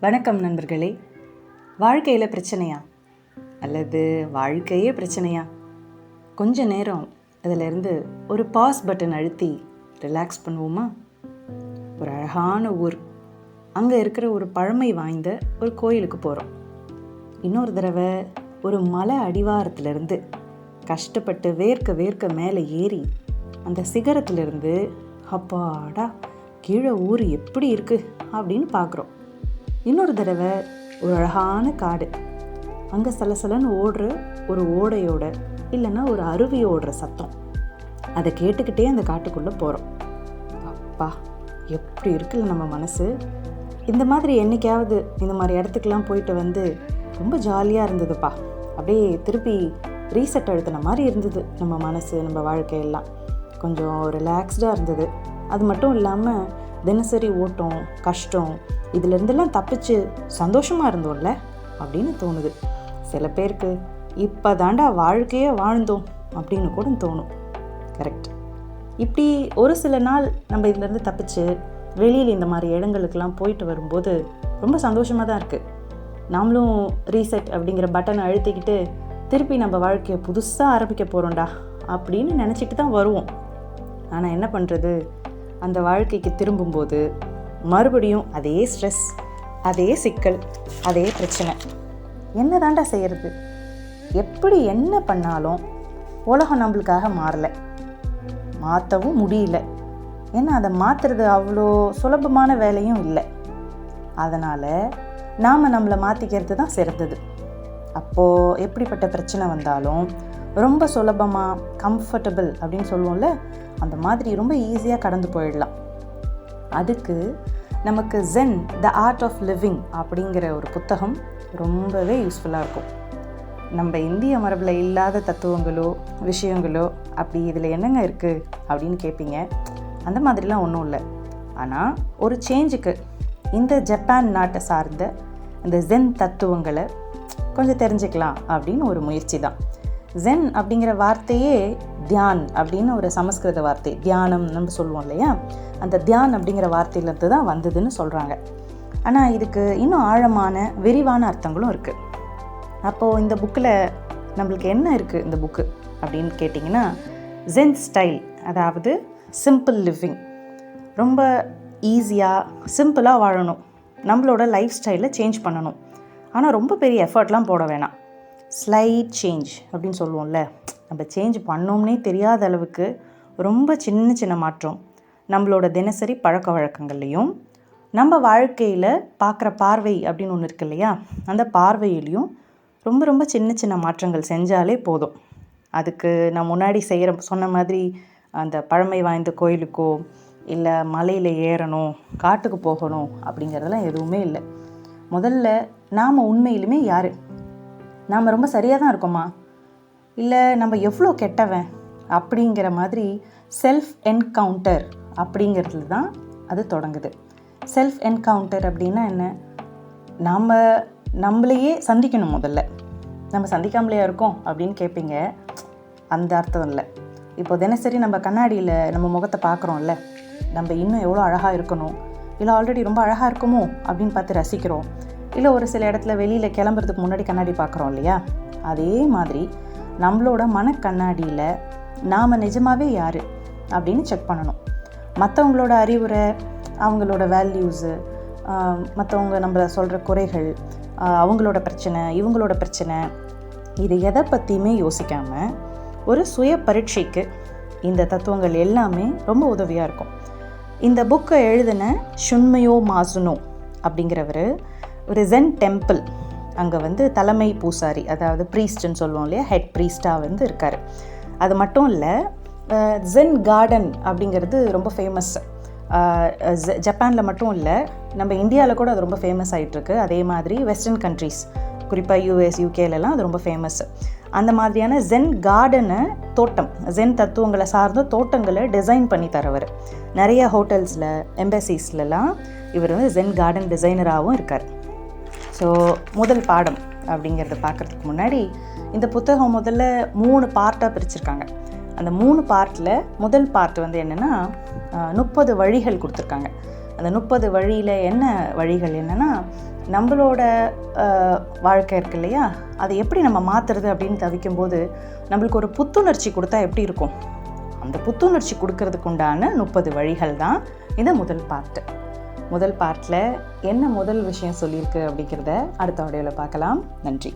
வணக்கம் நண்பர்களே. வாழ்க்கையில் பிரச்சனையா அல்லது வாழ்க்கையே பிரச்சனையா? கொஞ்ச நேரம் அதிலிருந்து ஒரு பாஸ் பட்டன் அழுத்தி ரிலாக்ஸ் பண்ணுவோமா? ஒரு அழகான ஊர், அங்கே இருக்கிற ஒரு பழமை வாய்ந்த ஒரு கோயிலுக்கு போகிறோம். இன்னொரு தடவை ஒரு மலை அடிவாரத்திலிருந்து கஷ்டப்பட்டு வேர்க்க மேலே ஏறி அந்த சிகரத்திலிருந்து அப்பாடா கீழே ஊர் எப்படி இருக்குது அப்படின்னு பார்க்குறோம். இன்னொரு தடவை ஒரு அழகான காடு, அங்கே சலசலன்னு ஓடுற ஒரு ஓடையோட இல்லைன்னா ஒரு அருவி ஓடுற சத்தம், அதை கேட்டுக்கிட்டே அந்த காட்டுக்குள்ளே போகிறோம். அப்பா எப்படி இருக்குல்ல நம்ம மனசு. இந்த மாதிரி என்றைக்காவது இந்த மாதிரி இடத்துக்கெலாம் போயிட்டு வந்து ரொம்ப ஜாலியாக இருந்ததுப்பா. அப்படியே திருப்பி ரீசெட் அழுத்தின மாதிரி இருந்தது நம்ம மனசு, நம்ம வாழ்க்கையெல்லாம் கொஞ்சம் ரிலாக்ஸ்டாக இருந்தது. அது மட்டும் இல்லாமல் தினசரி ஓட்டம், கஷ்டம், இதிலேருந்தெல்லாம் தப்பிச்சு சந்தோஷமாக இருந்தோம்ல அப்படின்னு தோணுது. சில பேருக்கு இப்போ தாண்டா வாழ்க்கையே வாழ்ந்தோம் அப்படின்னு கூட தோணும். கரெக்ட். இப்படி ஒரு சில நாள் நம்ம இதிலேருந்து தப்பிச்சு வெளியில் இந்த மாதிரி இடங்களுக்கெல்லாம் போயிட்டு வரும்போது ரொம்ப சந்தோஷமாக தான் இருக்குது. நாமளும் ரீசெட் அப்படிங்கிற பட்டனை அழுத்திக்கிட்டு திருப்பி நம்ம வாழ்க்கையை புதுசாக ஆரம்பிக்க போகிறோம்டா அப்படின்னு நினச்சிட்டு தான் வருவோம். ஆனால் என்ன பண்ணுறது, அந்த வாழ்க்கைக்கு திரும்பும்போது மறுபடியும் அதே ஸ்ட்ரெஸ், அதே சிக்கல், அதே பிரச்சனை. என்ன தாண்டா செய்கிறது? எப்படி என்ன பண்ணாலும் உலகம் நம்மளுக்காக மாறலை, மாற்றவும் முடியல. ஏன்னா அதை மாற்றுறது அவ்வளோ சுலபமான வேலையும் இல்லை. அதனால் நாம் நம்மளை மாற்றிக்கிறது தான் சிறந்தது. அப்போது எப்படிப்பட்ட பிரச்சனை வந்தாலும் ரொம்ப சுலபமாக கம்ஃபர்டபுள் அப்படின்னு சொல்லுவோம்ல, அந்த மாதிரி ரொம்ப ஈஸியாக கடந்து போயிடலாம். அதுக்கு நமக்கு Zen the art of living அப்படிங்கிற ஒரு புத்தகம் ரொம்பவே யூஸ்ஃபுல்லாக இருக்கும். நம்ம இந்திய மரபில் இல்லாத தத்துவங்களோ விஷயங்களோ அப்படி இதில் என்னங்க இருக்குது அப்படின்னு கேட்பீங்க. அந்த மாதிரிலாம் ஒன்றும் இல்லை. ஆனால் ஒரு சேஞ்சுக்கு இந்த ஜப்பான் நாட்டை சார்ந்த இந்த ஜென் தத்துவங்களை கொஞ்சம் தெரிஞ்சுக்கலாம் அப்படின்னு ஒரு முயற்சி தான். ஜென் அப்படிங்கிற வார்த்தையே தியான் அப்படின்னு ஒரு சமஸ்கிருத வார்த்தை, தியானம் நம்ம சொல்லுவோம் இல்லையா, அந்த தியான் அப்படிங்கிற வார்த்தையிலேருந்து தான் வந்ததுன்னு சொல்கிறாங்க. ஆனால் இதுக்கு இன்னும் ஆழமான விரிவான அர்த்தங்களும் இருக்குது. அப்போது இந்த புக்கில் நம்மளுக்கு என்ன இருக்குது இந்த புக்கு அப்படின்னு கேட்டிங்கன்னா, ஜென் ஸ்டைல், அதாவது சிம்பிள் லிவிங், ரொம்ப ஈஸியாக சிம்பிளாக வாழணும், நம்மளோட லைஃப் ஸ்டைலை சேஞ்ச் பண்ணணும். ஆனால் ரொம்ப பெரிய எஃபர்ட்லாம் போட வேணாம். ஸ்லைட் சேஞ்ச் அப்படின்னு சொல்லுவோம்ல, நம்ம சேஞ்ச் பண்ணோம்னே தெரியாத அளவுக்கு ரொம்ப சின்ன மாற்றம் நம்மளோட தினசரி பழக்க வழக்கங்கள்லையும் நம்ம வாழ்க்கையில் பார்க்குற பார்வை அப்படின்னு ஒன்று இருக்கு இல்லையா, அந்த பார்வையிலையும் ரொம்ப சின்ன மாற்றங்கள் செஞ்சாலே போதும். அதுக்கு நான் முன்னாடி சொன்ன மாதிரி அந்த பழமை வாய்ந்த கோயிலுக்கோ இல்லை மலையில் ஏறணும், காட்டுக்கு போகணும் அப்படிங்கிறதெல்லாம் எதுவுமே இல்லை. முதல்ல நாம் உண்மையிலுமே யார், நாம் ரொம்ப சரியாக தான் இருக்கோமா, இல்லை நம்ம எவ்வளோ கெட்டவன் அப்படிங்கிற மாதிரி செல்ஃப் என்கவுண்டர் அப்படிங்கிறதுல தான் அது தொடங்குது. செல்ஃப் என்கவுண்டர் அப்படின்னா என்ன? நாம் நம்மளையே சந்திக்கணும். முதல்ல நம்ம சந்திக்காமலையா இருக்கோம் அப்படின்னு கேட்பீங்க. அந்த அர்த்தம் இல்லை. இப்போ தினசரி நம்ம கண்ணாடியில் நம்ம முகத்தை பார்க்குறோம்ல, நம்ம இன்னும் எவ்வளோ அழகாக இருக்கணும், இல்லை ஆல்ரெடி ரொம்ப அழகாக இருக்குமோ அப்படின்னு பார்த்து ரசிக்கிறோம். இல்லை ஒரு சில இடத்துல வெளியில் கிளம்புறதுக்கு முன்னாடி கண்ணாடி பார்க்குறோம் இல்லையா, அதே மாதிரி நம்மளோட மனக்கண்ணாடியில் நாம் நிஜமாகவே யார் அப்படின்னு செக் பண்ணணும். மற்றவங்களோட அறிவுரை, அவங்களோட வேல்யூஸு, மற்றவங்க நம்மளை சொல்கிற குறைகள், அவங்களோட பிரச்சனை, இவங்களோட பிரச்சனை, இது எதை பற்றியுமே யோசிக்காமல் ஒரு சுய பரீட்சைக்கு இந்த தத்துவங்கள் எல்லாமே ரொம்ப உதவியாக இருக்கும். இந்த புக்கை எழுதின ஷுன்மியோ மாசுனோ அப்படிங்கிறவர் ஒரு ஜென் டெம்பிள், அங்கே தலைமை பூசாரி, அதாவது ப்ரீஸ்ட்ன்னு சொல்லுவோம் இல்லையா, ஹெட் ப்ரீஸ்டாக இருக்கார். அது மட்டும் இல்லை, ஜென் கார்டன் அப்படிங்கிறது ரொம்ப ஃபேமஸ். ஜப்பானில் மட்டும் இல்லை, நம்ம இந்தியாவில் கூட அது ரொம்ப ஃபேமஸ் ஆகிட்டுருக்கு. அதே மாதிரி வெஸ்டர்ன் கண்ட்ரீஸ், குறிப்பாக யூஎஸ், யூகேலலாம் அது ரொம்ப ஃபேமஸ். அந்த மாதிரியான ஜென் கார்டனை, தோட்டம், ஜென் தத்துவங்களை சார்ந்த தோட்டங்களை டிசைன் பண்ணி தரவர். நிறைய ஹோட்டல்ஸில், எம்பசிஸ்லலாம் இவர் ஜென் கார்டன் டிசைனராகவும் இருக்கார். ஸோ முதல் பாடம் அப்படிங்கிறத பார்க்குறதுக்கு முன்னாடி இந்த புத்தகம் முதல்ல 3 பார்ட்டாக பிரிச்சிருக்காங்க. அந்த 3 பார்ட்டில் முதல் பார்ட் என்னென்னா 30 வழிகள் கொடுத்துருக்காங்க. அந்த 30 வழியில் என்ன வழிகள் என்னென்னா, நம்மளோட வாழ்க்கை இருக்கு இல்லையா, அதை எப்படி நம்ம மாற்றுறது அப்படின்னு தவிக்கும்போது நம்மளுக்கு ஒரு புத்துணர்ச்சி கொடுத்தா எப்படி இருக்கும், அந்த புத்துணர்ச்சி கொடுக்கறதுக்கு உண்டான 30 வழிகள் தான் இந்த முதல் பார்ட்டில் என்ன முதல் விஷயம் சொல்லியிருக்கு அப்படிங்கிறத அடுத்த ஆடியோவில் பார்க்கலாம். நன்றி.